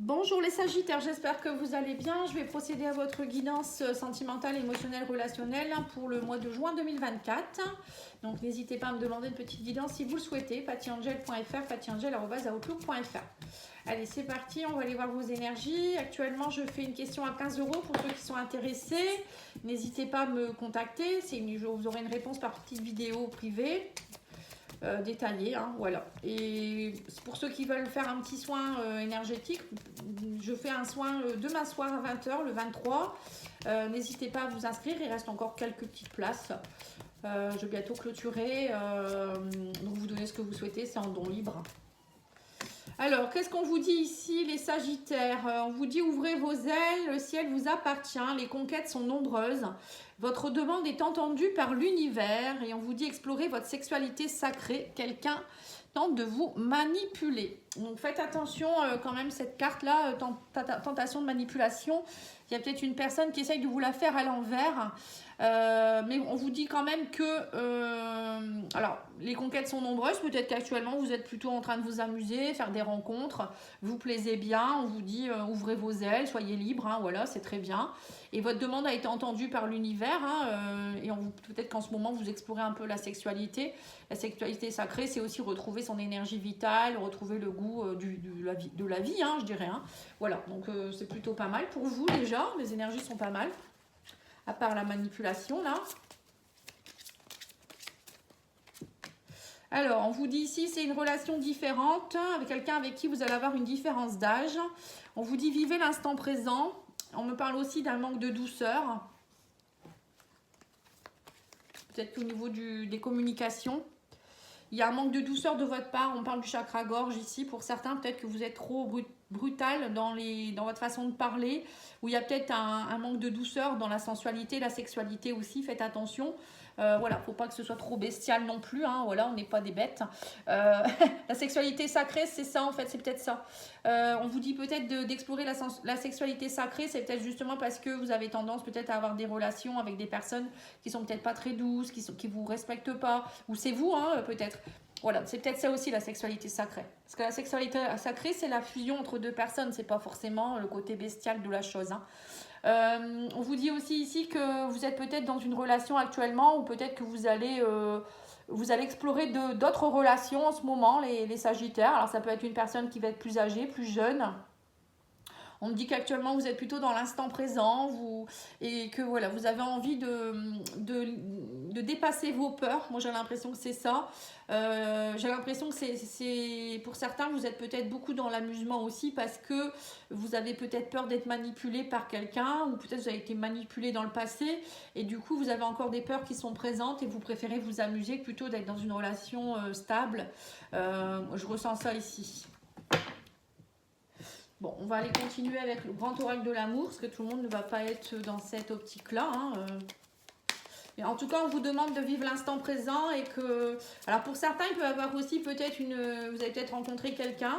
Bonjour les Sagittaires, j'espère que vous allez bien. Je vais procéder à votre guidance sentimentale, émotionnelle, relationnelle pour le mois de juin 2024. Donc n'hésitez pas à me demander une petite guidance si vous le souhaitez. patiangel.fr, patiangel@outlook.fr. Allez, c'est parti, on va aller voir vos énergies. Actuellement, je fais une question à 15 € pour ceux qui sont intéressés. N'hésitez pas à me contacter. Vous aurez une réponse par petite vidéo privée. Détaillé, hein, voilà. Et pour ceux qui veulent faire un petit soin énergétique, je fais un soin demain soir à 20 h, le 23. N'hésitez pas à vous inscrire, il reste encore quelques petites places. Je vais bientôt clôturer, donc vous donnez ce que vous souhaitez, c'est en don libre. Alors, qu'est-ce qu'on vous dit ici, les Sagittaires? On vous dit ouvrez vos ailes, le ciel vous appartient, les conquêtes sont nombreuses. Votre demande est entendue par l'univers et on vous dit explorer votre sexualité sacrée. Quelqu'un tente de vous manipuler. Donc faites attention quand même, cette carte-là, tentation de manipulation. Il y a peut-être une personne qui essaye de vous la faire à l'envers. Mais on vous dit quand même que alors les conquêtes sont nombreuses, peut-être qu'actuellement vous êtes plutôt en train de vous amuser, faire des rencontres, vous plaisez bien, on vous dit ouvrez vos ailes, soyez libres, hein, voilà, c'est très bien. Et votre demande a été entendue par l'univers, hein, et peut-être qu'en ce moment vous explorez un peu la sexualité. La sexualité sacrée, c'est aussi retrouver son énergie vitale, retrouver le goût de la vie, hein, je dirais. Hein. Voilà, donc c'est plutôt pas mal pour vous déjà, les énergies sont pas mal. À part la manipulation, là. Alors, on vous dit ici, c'est une relation différente avec quelqu'un avec qui vous allez avoir une différence d'âge. On vous dit, vivez l'instant présent. On me parle aussi d'un manque de douceur. Peut-être qu'au niveau des communications, il y a un manque de douceur de votre part. On parle du chakra-gorge ici. Pour certains, peut-être que vous êtes trop brutal dans votre façon de parler. Ou il y a peut-être un manque de douceur dans la sensualité, la sexualité aussi. Faites attention. Voilà, faut pas que ce soit trop bestial non plus. Hein, voilà, on n'est pas des bêtes. La sexualité sacrée, c'est ça en fait. C'est peut-être ça. On vous dit peut-être d'explorer la sexualité sacrée. C'est peut-être justement parce que vous avez tendance peut-être à avoir des relations avec des personnes qui sont peut-être pas très douces, qui vous respectent pas. Ou c'est vous, hein, peut-être. Voilà, c'est peut-être ça aussi la sexualité sacrée. Parce que la sexualité sacrée, c'est la fusion entre deux personnes, c'est pas forcément le côté bestial de la chose. Hein. On vous dit aussi ici que vous êtes peut-être dans une relation actuellement ou peut-être que vous allez explorer d'autres relations en ce moment, les Sagittaires. Alors ça peut être une personne qui va être plus âgée, plus jeune. On me dit qu'actuellement vous êtes plutôt dans l'instant présent et que voilà, vous avez envie de dépasser vos peurs. Moi j'ai l'impression que c'est ça. J'ai l'impression que c'est pour certains vous êtes peut-être beaucoup dans l'amusement aussi parce que vous avez peut-être peur d'être manipulé par quelqu'un ou peut-être vous avez été manipulé dans le passé et du coup vous avez encore des peurs qui sont présentes et vous préférez vous amuser plutôt d'être dans une relation stable. Je ressens ça ici. Bon, on va aller continuer avec le grand oracle de l'amour, parce que tout le monde ne va pas être dans cette optique-là. Hein. Mais en tout cas, on vous demande de vivre l'instant présent et que... Alors pour certains, il peut y avoir aussi peut-être vous avez peut-être rencontré quelqu'un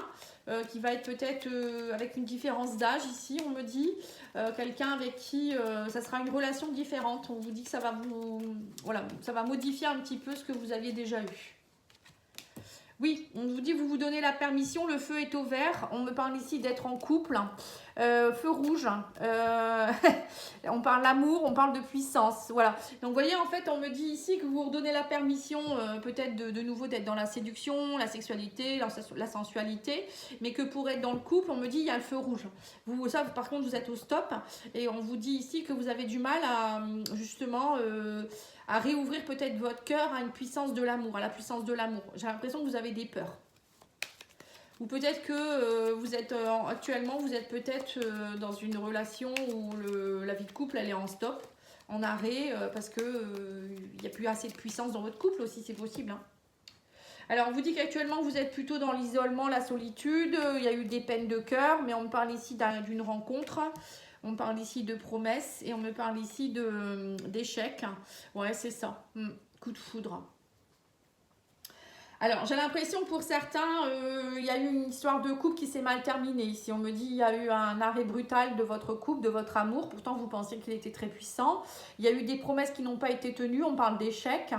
qui va être peut-être avec une différence d'âge ici, on me dit. Quelqu'un avec qui ça sera une relation différente. On vous dit que ça va ça va modifier un petit peu ce que vous aviez déjà eu. Oui, on vous dit, vous vous donnez la permission, le feu est au vert. On me parle ici d'être en couple. Feu rouge. On parle d'amour, on parle de puissance. Voilà. Donc, vous voyez, en fait, on me dit ici que vous vous redonnez la permission, peut-être de nouveau, d'être dans la séduction, la sexualité, la sensualité. Mais que pour être dans le couple, on me dit, il y a le feu rouge. Ça, par contre, vous êtes au stop. Et on vous dit ici que vous avez du mal à, justement... à réouvrir peut-être votre cœur à une puissance de l'amour, à la puissance de l'amour. J'ai l'impression que vous avez des peurs. Ou peut-être que vous êtes actuellement, vous êtes peut-être dans une relation où la vie de couple, elle est en stop, en arrêt, parce qu'il n'y a plus assez de puissance dans votre couple aussi, c'est possible. Hein. Alors, on vous dit qu'actuellement, vous êtes plutôt dans l'isolement, la solitude, il y a eu des peines de cœur, mais on me parle ici d'une rencontre. On me parle ici de promesses et on me parle ici d'échecs. Ouais, c'est ça. Coup de foudre. Alors, j'ai l'impression que pour certains, il y a eu une histoire de couple qui s'est mal terminée. Ici, on me dit il y a eu un arrêt brutal de votre couple, de votre amour. Pourtant, vous pensiez qu'il était très puissant. Il y a eu des promesses qui n'ont pas été tenues. On parle d'échecs.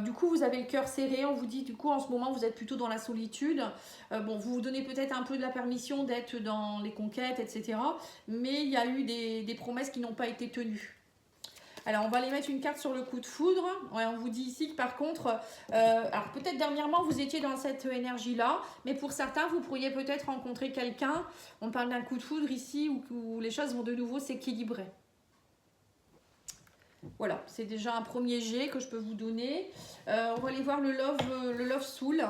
Du coup, vous avez le cœur serré. On vous dit, du coup, en ce moment, vous êtes plutôt dans la solitude. Bon, vous vous donnez peut-être un peu de la permission d'être dans les conquêtes, etc. Mais il y a eu des promesses qui n'ont pas été tenues. Alors, on va aller mettre une carte sur le coup de foudre. Ouais, on vous dit ici que par contre, alors peut-être dernièrement, vous étiez dans cette énergie-là, mais pour certains, vous pourriez peut-être rencontrer quelqu'un. On parle d'un coup de foudre ici où les choses vont de nouveau s'équilibrer. Voilà, c'est déjà un premier jet que je peux vous donner. On va aller voir le Love Soul.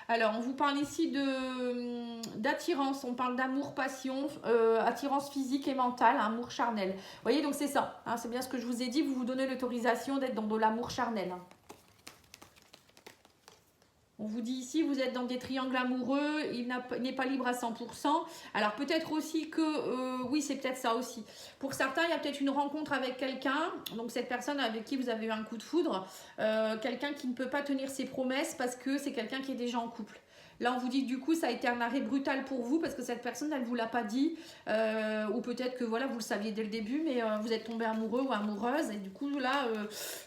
Alors, on vous parle ici d'attirance, on parle d'amour, passion, attirance physique et mentale, amour charnel. Vous voyez, donc c'est ça, hein, c'est bien ce que je vous ai dit, vous vous donnez l'autorisation d'être dans de l'amour charnel. On vous dit ici, vous êtes dans des triangles amoureux, il n'est pas libre à 100%. Alors peut-être aussi que, oui c'est peut-être ça aussi. Pour certains, il y a peut-être une rencontre avec quelqu'un, donc cette personne avec qui vous avez eu un coup de foudre, quelqu'un qui ne peut pas tenir ses promesses parce que c'est quelqu'un qui est déjà en couple. Là, on vous dit que du coup, ça a été un arrêt brutal pour vous parce que cette personne, elle ne vous l'a pas dit. Ou peut-être que voilà, vous le saviez dès le début, mais vous êtes tombé amoureux ou amoureuse. Et du coup, là,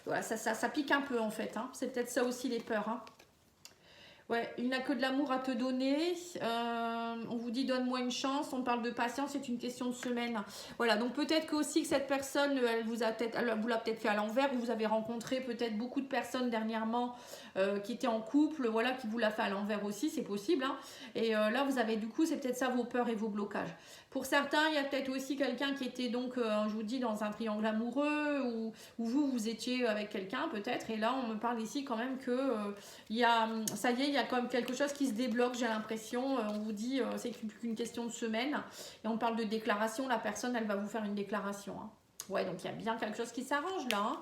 voilà, ça pique un peu en fait. Hein. C'est peut-être ça aussi les peurs. Hein. Ouais, il n'a que de l'amour à te donner. On vous dit donne-moi une chance. On parle de patience, c'est une question de semaine. Voilà, donc peut-être que aussi que cette personne, elle vous l'a peut-être fait à l'envers. Vous avez rencontré peut-être beaucoup de personnes dernièrement qui étaient en couple, voilà, qui vous l'a fait à l'envers aussi, c'est possible. Hein. Et là, vous avez du coup, c'est peut-être ça vos peurs et vos blocages. Pour certains, il y a peut-être aussi quelqu'un qui était donc, je vous dis, dans un triangle amoureux ou vous étiez avec quelqu'un peut-être. Et là, on me parle ici quand même que ça y est, il y a quand même quelque chose qui se débloque, j'ai l'impression. On vous dit, c'est qu'une question de semaine. Et on parle de déclaration. La personne, elle va vous faire une déclaration. Hein. Ouais, donc il y a bien quelque chose qui s'arrange là. Hein.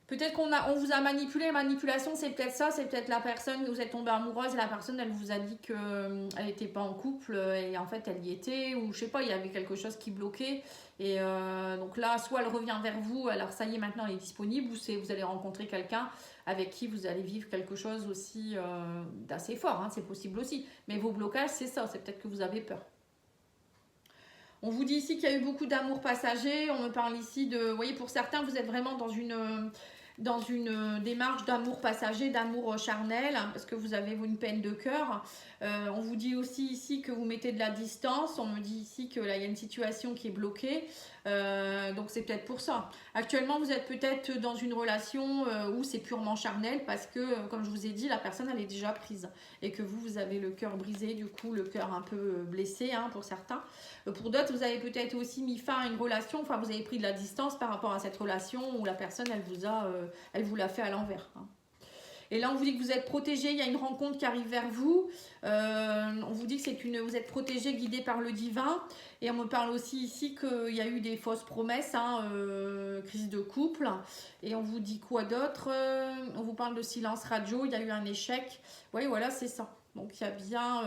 Peut-être on vous a manipulé. Manipulation, c'est peut-être ça. C'est peut-être la personne, vous êtes tombée amoureuse et la personne, elle vous a dit qu'elle n'était pas en couple et en fait, elle y était. Ou je sais pas, il y avait quelque chose qui bloquait. Et donc là, soit elle revient vers vous, alors ça y est, maintenant elle est disponible, ou vous allez rencontrer quelqu'un avec qui vous allez vivre quelque chose aussi d'assez fort. Hein, c'est possible aussi. Mais vos blocages, c'est ça. C'est peut-être que vous avez peur. On vous dit ici qu'il y a eu beaucoup d'amour passager. On me parle ici de... Vous voyez, pour certains, vous êtes vraiment dans une démarche d'amour passager, d'amour charnel, hein, parce que vous avez une peine de cœur. On vous dit aussi ici que vous mettez de la distance. On me dit ici que là, il y a une situation qui est bloquée. Donc c'est peut-être pour ça. Actuellement, vous êtes peut-être dans une relation où c'est purement charnel parce que, comme je vous ai dit, la personne, elle est déjà prise. Et que vous avez le cœur brisé, du coup, le cœur un peu blessé hein, pour certains. Pour d'autres, vous avez peut-être aussi mis fin à une relation. Enfin, vous avez pris de la distance par rapport à cette relation où la personne, elle vous l'a fait à l'envers. Hein. Et là, on vous dit que vous êtes protégé, il y a une rencontre qui arrive vers vous. On vous dit que vous êtes protégé, guidé par le divin. Et on me parle aussi ici qu'il y a eu des fausses promesses, hein, crise de couple. Et on vous dit quoi d'autre? On vous parle de silence radio, il y a eu un échec. Oui, voilà, c'est ça. Donc il y a bien...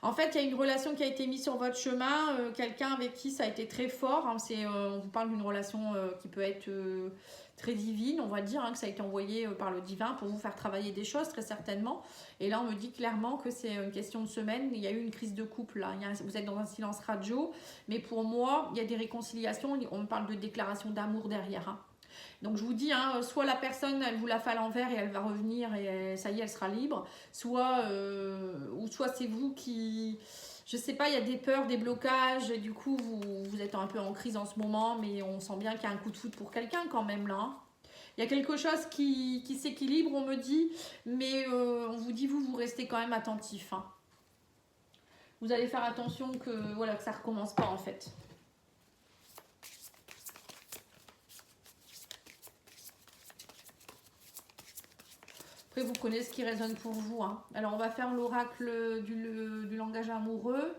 En fait, il y a une relation qui a été mise sur votre chemin, quelqu'un avec qui ça a été très fort. Hein, on vous parle d'une relation qui peut être très divine, on va dire, hein, que ça a été envoyé par le divin pour vous faire travailler des choses, très certainement. Et là, on me dit clairement que c'est une question de semaine. Il y a eu une crise de couple, là. Vous êtes dans un silence radio. Mais pour moi, il y a des réconciliations. On me parle de déclaration d'amour derrière. Hein. Donc je vous dis, hein, soit la personne, elle vous la fait à l'envers et elle va revenir et ça y est, elle sera libre. Soit c'est vous qui... Je sais pas, il y a des peurs, des blocages. Et du coup, vous êtes un peu en crise en ce moment. Mais on sent bien qu'il y a un coup de foudre pour quelqu'un quand même là. Hein. Il y a quelque chose qui s'équilibre, on me dit. Mais on vous dit, vous restez quand même attentif. Hein. Vous allez faire attention que, voilà, que ça ne recommence pas en fait. Après, vous connaissez ce qui résonne pour vous. Hein. Alors, on va faire l'oracle du langage amoureux.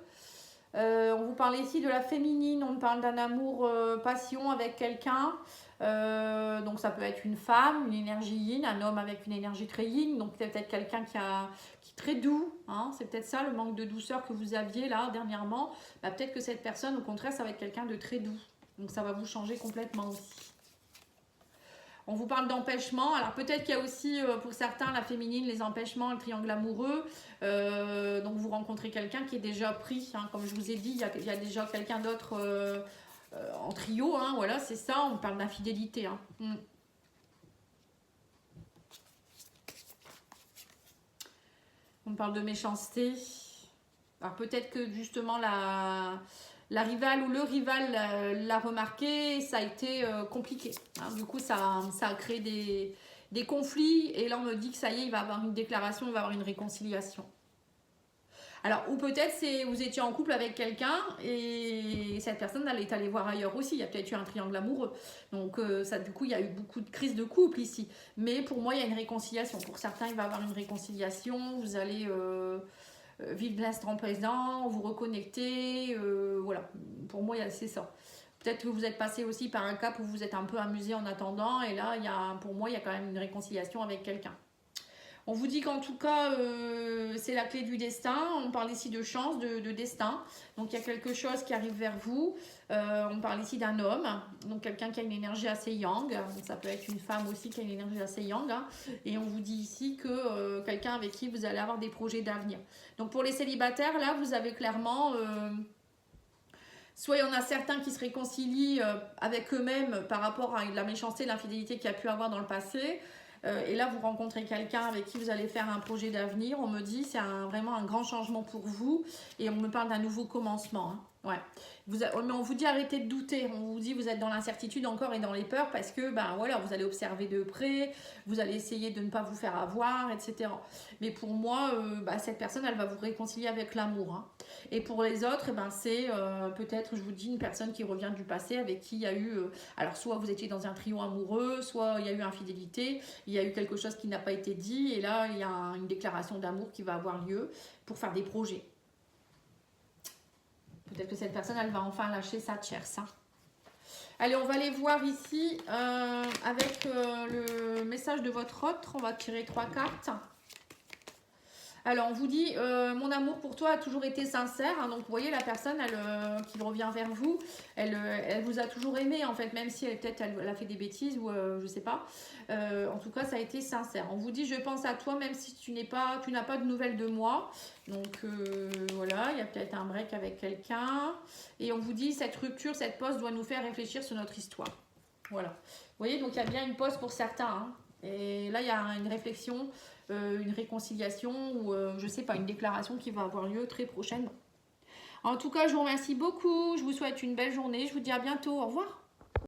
On vous parle ici de la féminine. On parle d'un amour passion avec quelqu'un. Donc, ça peut être une femme, une énergie yin, un homme avec une énergie très yin. Donc, c'est peut-être quelqu'un qui est très doux. Hein. C'est peut-être ça, le manque de douceur que vous aviez là dernièrement. Bah, peut-être que cette personne, au contraire, ça va être quelqu'un de très doux. Donc, ça va vous changer complètement aussi. On vous parle d'empêchement. Alors peut-être qu'il y a aussi pour certains la féminine, les empêchements, le triangle amoureux. Donc vous rencontrez quelqu'un qui est déjà pris. Hein. Comme je vous ai dit, il y a déjà quelqu'un d'autre en trio. Hein. Voilà, c'est ça. On parle d'infidélité. Hein. On parle de méchanceté. Alors peut-être que justement la rivale ou le rival l'a remarqué, ça a été compliqué. Hein. Du coup, ça a créé des conflits. Et là, on me dit que ça y est, il va y avoir une déclaration, il va y avoir une réconciliation. Alors, ou peut-être vous étiez en couple avec quelqu'un et cette personne elle est allée voir ailleurs aussi. Il y a peut-être eu un triangle amoureux. Donc, du coup, il y a eu beaucoup de crises de couple ici. Mais pour moi, il y a une réconciliation. Pour certains, il va y avoir une réconciliation. Vous allez vivre l'instant présent, vous reconnecter. Voilà, pour moi, c'est ça. Peut-être que vous êtes passé aussi par un cap où vous êtes un peu amusé en attendant. Et là, pour moi, il y a quand même une réconciliation avec quelqu'un. On vous dit qu'en tout cas, c'est la clé du destin. On parle ici de chance, de destin. Donc, il y a quelque chose qui arrive vers vous. On parle ici d'un homme. Donc, quelqu'un qui a une énergie assez yang. Donc, ça peut être une femme aussi qui a une énergie assez yang. Hein. Et on vous dit ici que quelqu'un avec qui vous allez avoir des projets d'avenir. Donc, pour les célibataires, là, vous avez clairement... soit il y en a certains qui se réconcilient avec eux-mêmes par rapport à la méchanceté, l'infidélité qu'il y a pu avoir dans le passé. Et là, vous rencontrez quelqu'un avec qui vous allez faire un projet d'avenir. On me dit c'est vraiment un grand changement pour vous. Et on me parle d'un nouveau commencement. Hein. Ouais. Mais on vous dit arrêtez de douter. On vous dit vous êtes dans l'incertitude encore et dans les peurs parce que voilà, vous allez observer de près. Vous allez essayer de ne pas vous faire avoir, etc. Mais pour moi, cette personne, elle va vous réconcilier avec l'amour. Hein. Et pour les autres, c'est peut-être, je vous dis, une personne qui revient du passé avec qui il y a eu... alors, soit vous étiez dans un trio amoureux, soit il y a eu infidélité, il y a eu quelque chose qui n'a pas été dit, et là, il y a une déclaration d'amour qui va avoir lieu pour faire des projets. Peut-être que cette personne, elle va enfin lâcher sa tierce. Hein. Allez, on va aller voir ici avec le message de votre autre. On va tirer 3 cartes. Alors, on vous dit, mon amour pour toi a toujours été sincère. Hein, donc, vous voyez, la personne qui revient vers vous, elle vous a toujours aimé, en fait, même si peut-être elle a fait des bêtises ou je ne sais pas. En tout cas, ça a été sincère. On vous dit, je pense à toi, même si tu n'as pas de nouvelles de moi. Donc, voilà, il y a peut-être un break avec quelqu'un. Et on vous dit, cette rupture, cette pause doit nous faire réfléchir sur notre histoire. Voilà. Vous voyez, donc il y a bien une pause pour certains. Hein. Et là, il y a une réflexion, une réconciliation ou, je sais pas, une déclaration qui va avoir lieu très prochainement. En tout cas, je vous remercie beaucoup. Je vous souhaite une belle journée. Je vous dis à bientôt. Au revoir.